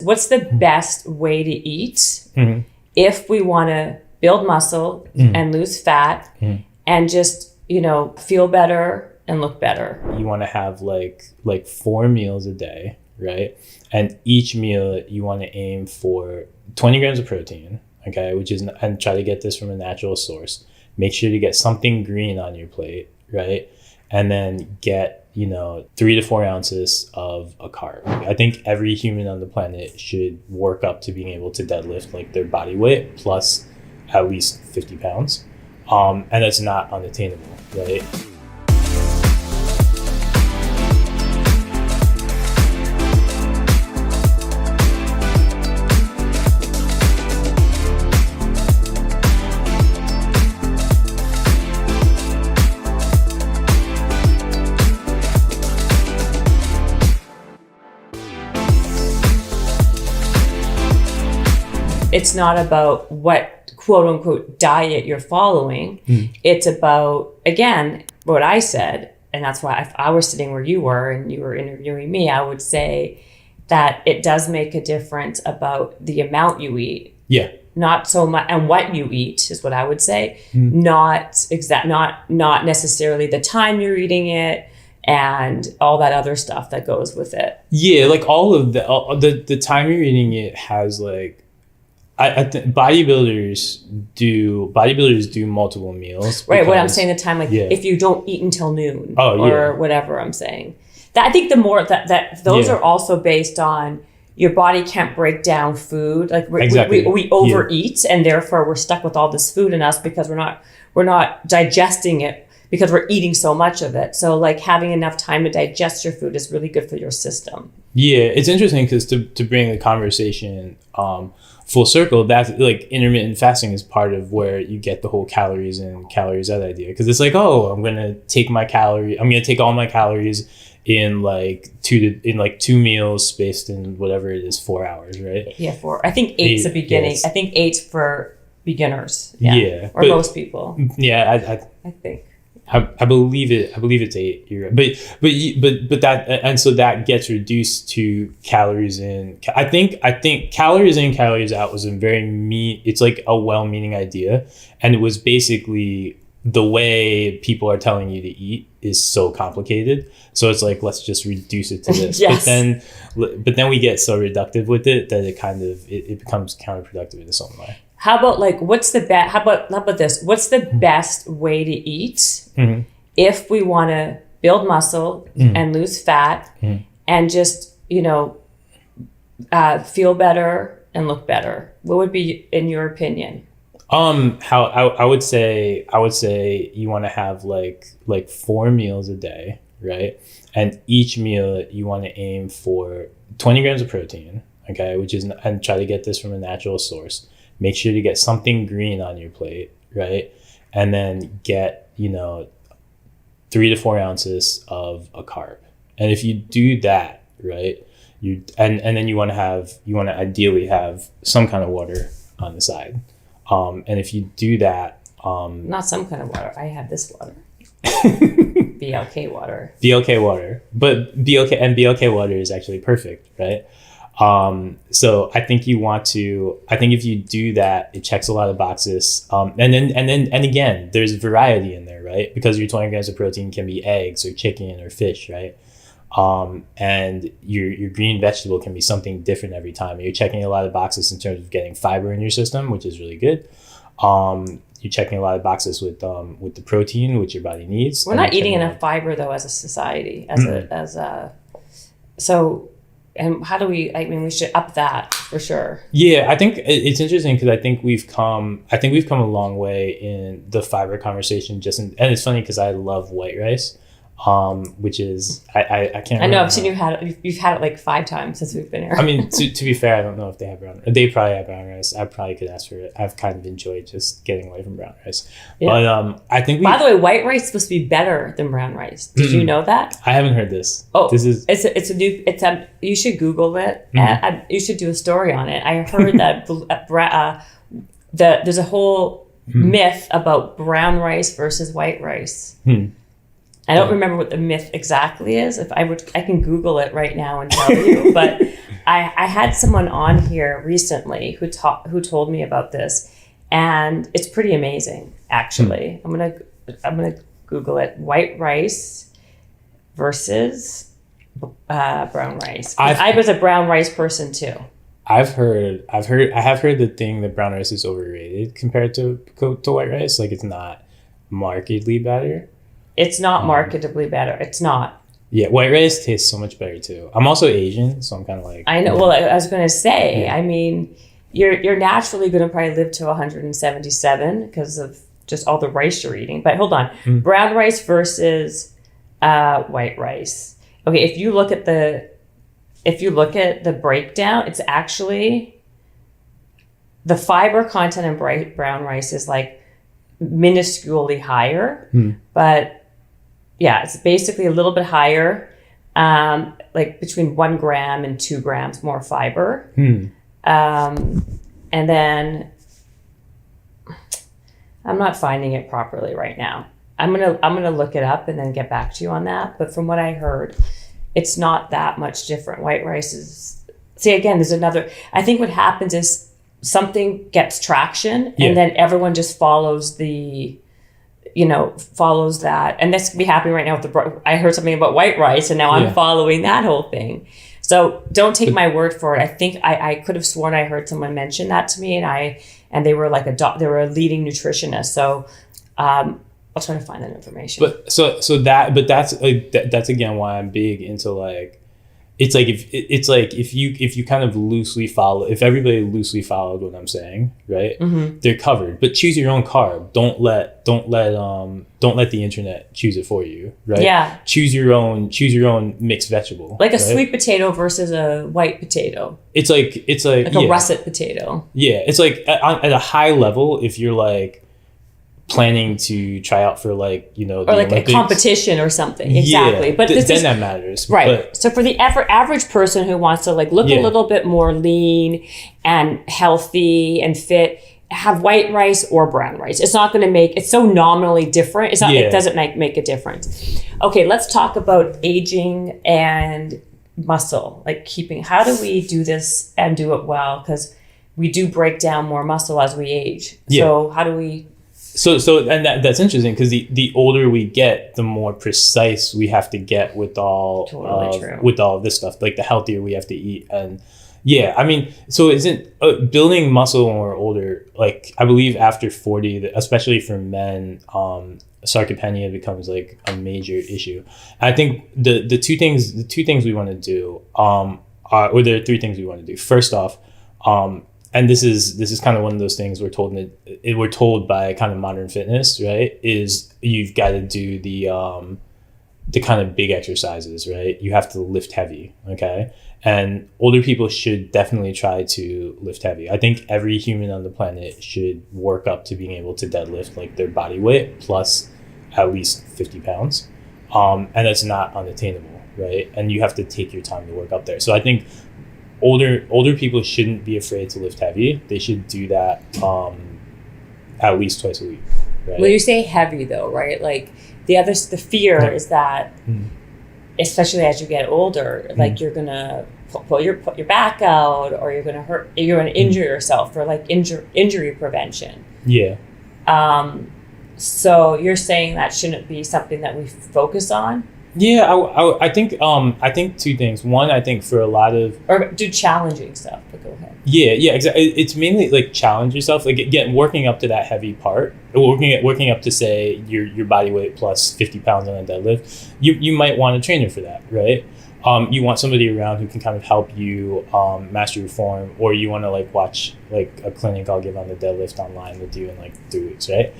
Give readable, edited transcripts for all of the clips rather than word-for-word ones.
What's the best way to eat if we want to build muscle and lose fat and just, feel better and look better? You want to have like 4 meals a day, right? And each meal you want to aim for 20 grams of protein, okay? And try to get this from a natural source. Make sure to get something green on your plate, right? And then get 3 to 4 ounces of a carb. I think every human on the planet should work up to being able to deadlift like their body weight plus at least 50 pounds. And that's not unattainable, right? It's not about what quote unquote diet you're following. It's about, again, what I said, and that's why if I was sitting where you were and you were interviewing me, I would say that it does make a difference about the amount you eat. Yeah. Not so much, and what you eat is what I would say. Not necessarily the time you're eating it and all that other stuff that goes with it. Yeah, like all of the time you're eating it has like, I think bodybuilders do multiple meals. Right. What I'm saying, the time, if you don't eat until noon whatever I'm saying, that I think the more that those are also based on your body can't break down food. Like we overeat and therefore we're stuck with all this food in us because we're not digesting it because we're eating so much of it. So like having enough time to digest your food is really good for your system. Yeah. It's interesting because to bring the conversation, full circle, that's like intermittent fasting is part of where you get the whole calories in, calories out idea. Because it's like, I'm going to take all my calories in like 2 meals spaced in whatever it is, 4 hours, right? Yeah, 4. I think 8's the beginning. I think 8's for beginners. Or most people. Yeah, I think. I believe it's 8. You're right. But that, and so that gets reduced to calories in. I think calories in, calories out was it's like a well-meaning idea, and it was basically the way people are telling you to eat is so complicated. So it's like, let's just reduce it to this. Yes. But then we get so reductive with it that it becomes counterproductive in its own way. How about like, how about this? What's the best way to eat if we want to build muscle and lose fat and just, feel better and look better? What would be, in your opinion? How I would say you want to have like 4 meals a day, right? And each meal you want to aim for 20 grams of protein, okay? And try to get this from a natural source. Make sure to get something green on your plate, right? And then get, 3 to 4 ounces of a carb. And if you do that, right, and then you want to ideally have some kind of water on the side. And if you do that, not some kind of water. I have this water. BLK water. BLK water. But BLK water is actually perfect, right? So I think if you do that, it checks a lot of boxes. And again, there's variety in there, right? Because your 20 grams of protein can be eggs or chicken or fish, right? And your green vegetable can be something different every time. You're checking a lot of boxes in terms of getting fiber in your system, which is really good. You're checking a lot of boxes with the protein, which your body needs. We're not eating enough fiber though, as a society, and how do we, we should up that for sure. Yeah, I think it's interesting because I think we've come a long way in the fiber conversation and it's funny because I love white rice. Which is I can't. I know I've seen you've had it like 5 times since we've been here. I mean, to be fair, I don't know if they have brown. They probably have brown rice. I probably could ask for it. I've kind of enjoyed just getting away from brown rice. Yeah. But I think. By the way, white rice is supposed to be better than brown rice. Did you know that? I haven't heard this. Oh, you should Google it. You should do a story on it. I heard that there's a whole myth about brown rice versus white rice. I don't remember what the myth exactly is. I can Google it right now and tell you, but I had someone on here recently who told me about this, and it's pretty amazing, actually. I'm gonna Google it. White rice versus brown rice. I was a brown rice person too. I have heard the thing that brown rice is overrated compared to white rice. Like, it's not markedly better. It's not markedly better. It's not. Yeah, white rice tastes so much better too. I'm also Asian, so I'm kind of like... I know. Well, I was going to say, I mean, you're naturally going to probably live to 177 because of just all the rice you're eating. But hold on. Brown rice versus white rice. Okay, if you look at the breakdown, it's actually... The fiber content in brown rice is like minusculely higher, but... Yeah, it's basically a little bit higher, like between 1 gram and 2 grams more fiber. And then I'm not finding it properly right now. I'm gonna look it up and then get back to you on that. But from what I heard, it's not that much different. White rice is... See, again, there's another... I think what happens is something gets traction and then everyone just follows that. And this could be happening right now with I heard something about white rice and now I'm following that whole thing. So don't take my word for it. I think I could have sworn I heard someone mention that to me, and they were like they were a leading nutritionist. So I'll try to find that information. But that's again why I'm big into like, it's like if you kind of loosely follow, if everybody loosely followed what I'm saying, right? They're covered. But choose your own carb. Don't let the internet choose it for you, right? Yeah. Choose your own mixed vegetable. Like a sweet potato versus a white potato. It's like a russet potato. Yeah, it's like at a high level, if you're like planning to try out for like, or like Olympics, a competition or something. Exactly. But then that matters. Right. But, so for the average person who wants to like look a little bit more lean and healthy and fit, have white rice or brown rice. It's not going to make... It's so nominally different. It's not. It doesn't make a difference. Okay, let's talk about aging and muscle. Like how do we do this and do it well? Because we do break down more muscle as we age. Yeah. So how do we... So that's interesting because the older we get, the more precise we have to get with all of this stuff. Like the healthier we have to eat, and I mean, so isn't building muscle when we're older? Like I believe after 40, especially for men, sarcopenia becomes like a major issue. I think the two things we want to do, or there are 3 things we want to do. First off, and this is kind of one of those things we're told by kind of modern fitness, right? Is you've got to do the kind of big exercises, right? You have to lift heavy, okay? And older people should definitely try to lift heavy. I think every human on the planet should work up to being able to deadlift like their body weight plus at least 50 pounds. And that's not unattainable, right? And you have to take your time to work up there. So I think older people shouldn't be afraid to lift heavy. They should do that at least twice a week. Right? Well, you say heavy though, right? Like the fear is that, especially as you get older, like you're gonna put your back out, or you're gonna injure yourself for like injury prevention. Yeah. So you're saying that shouldn't be something that we focus on? Yeah, I think 2 things. One, I think for a lot of... Or do challenging stuff, but go ahead. Yeah, exactly. It's mainly like challenge yourself. Like again, working up to that heavy part, working up to say your body weight plus 50 pounds on a deadlift, you might want a trainer for that, right? You want somebody around who can kind of help you master your form, or you want to like watch like a clinic I'll give on the deadlift online with you in like 3 weeks, right?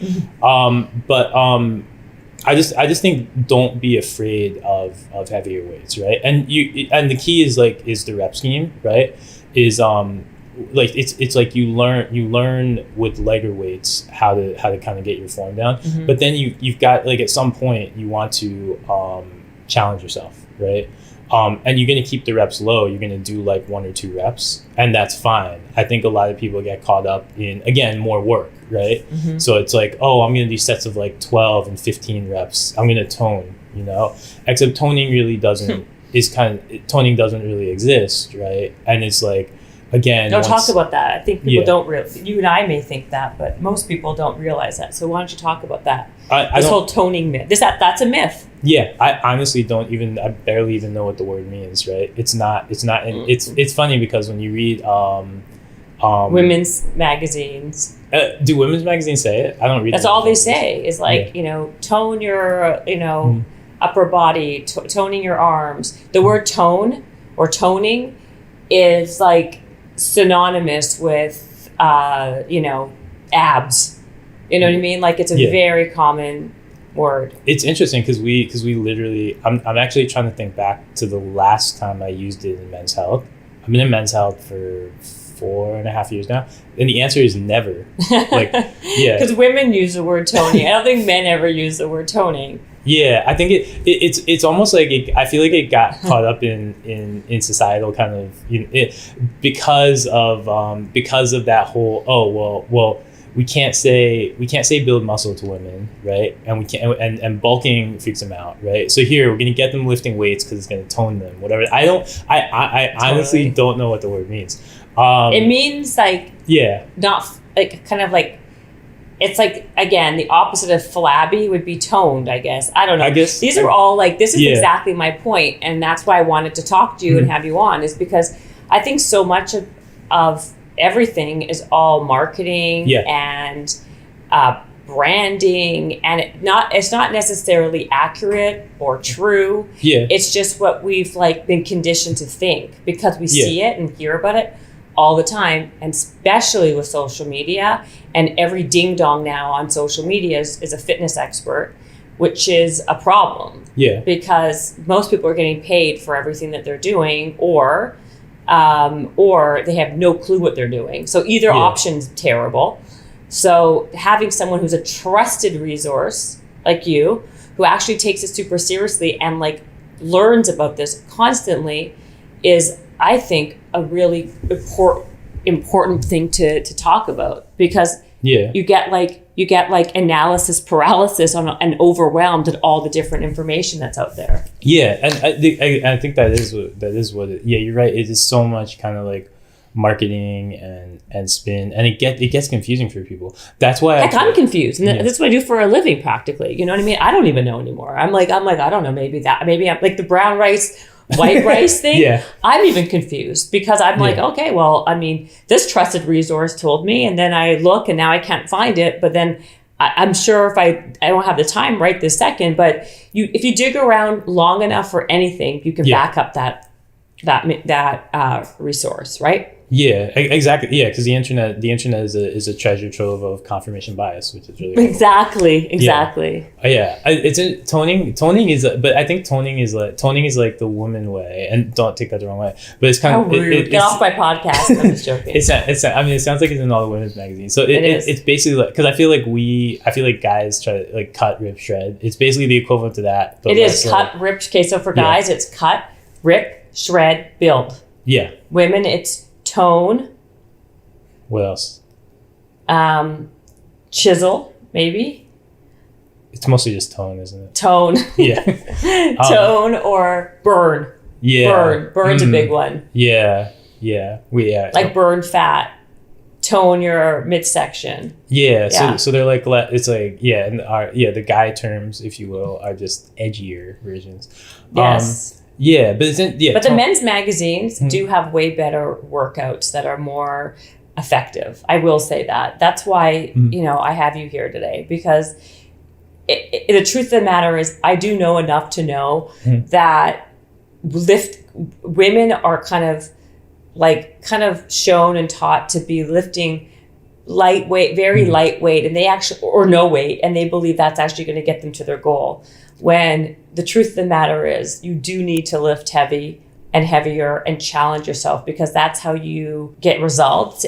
I just think don't be afraid of heavier weights, right? And the key is the rep scheme, right? Is like it's like you learn with lighter weights how to kind of get your form down, but then you've got like at some point you want to challenge yourself, right? And you're going to keep the reps low. You're going to do like 1 or 2 reps, and that's fine. I think a lot of people get caught up in, again, more work, right? So it's like, oh, I'm going to do sets of like 12 and 15 reps. I'm going to tone, except toning really doesn't toning doesn't really exist, right? And it's like, again, talk about that. I think people don't really, you and I may think that, but most people don't realize that. So why don't you talk about that? This whole toning myth. That's a myth. Yeah, I honestly I barely even know what the word means, right? It's funny because when you read women's magazines. Do women's magazines say it? I don't read. That's all they say is like, tone your, upper body, toning your arms. The word tone or toning is like synonymous with, abs. You know what I mean? Like it's a very common word. It's interesting because we literally, I'm actually trying to think back to the last time I used it in men's health. I've been in men's health for 4.5 years now, and the answer is never. Like, because women use the word toning. I don't think men ever use the word toning. Yeah, I think it's almost like I feel like it got caught up in societal kind of because of that whole well we can't say build muscle to women, right? And we can't and bulking freaks them out, right? So here we're gonna get them lifting weights because it's gonna tone them, whatever. I honestly don't know what the word means. It means like not like kind of like. It's like, again, the opposite of flabby would be toned, I guess. I don't know. These are all like, this is exactly my point. And that's why I wanted to talk to you and have you on, is because I think so much of everything is all marketing and branding. And it's not necessarily accurate or true. Yeah. It's just what we've like been conditioned to think because we see it and hear about it all the time, and especially with social media, and every ding dong now on social media is a fitness expert, which is a problem. Yeah. Because most people are getting paid for everything that they're doing, or they have no clue what they're doing. So either option's terrible. So having someone who's a trusted resource like you, who actually takes it super seriously and like learns about this constantly, is, I think, a really important thing to talk about, because you get like analysis paralysis and overwhelmed at all the different information that's out there. Yeah, and I think that is what it, you're right. It is so much kind of like marketing and spin, and it gets confusing for people. That's why I'm confused, and that's what I do for a living practically. You know what I mean? I don't even know anymore. I'm like I don't know. Maybe I'm like the brown rice, white rice thing. I'm even confused because I'm like, okay, well, I mean, this trusted resource told me, and then I look and now I can't find it. But then I'm sure if I don't have the time right this second, but if you dig around long enough for anything, you can back up that resource, right? Yeah, exactly. Yeah, because the internet is a treasure trove of confirmation bias, which is really exactly. It's toning is, but I think toning is like the woman way, and don't take that the wrong way. But it's kind of rude. Get off my podcast. I'm just joking. It sounds like it's in all the women's magazines. So it's basically like, because I feel like guys try to like cut, rip, shred. It's basically the equivalent to that. But it is cut, rip. Okay, so for guys, it's cut, rip, shred, build. Yeah. Women, it's tone. What else? Chisel, maybe. It's mostly just tone, isn't it? Tone. Yeah. Tone or burn. Yeah. Burn's a big one. Yeah. Like burn fat. Tone your midsection. Yeah. So they're like, it's like, and the guy terms, if you will, are just edgier versions. Yes. But the men's magazines do have way better workouts that are more effective. I will say that. That's why, I have you here today, because the truth of the matter is I do know enough to know that women are kind of shown and taught to be lifting lightweight, very lightweight, and they actually, or no weight, and they believe that's actually going to get them to their goal. When the truth of the matter is you do need to lift heavy and heavier and challenge yourself, because that's how you get results.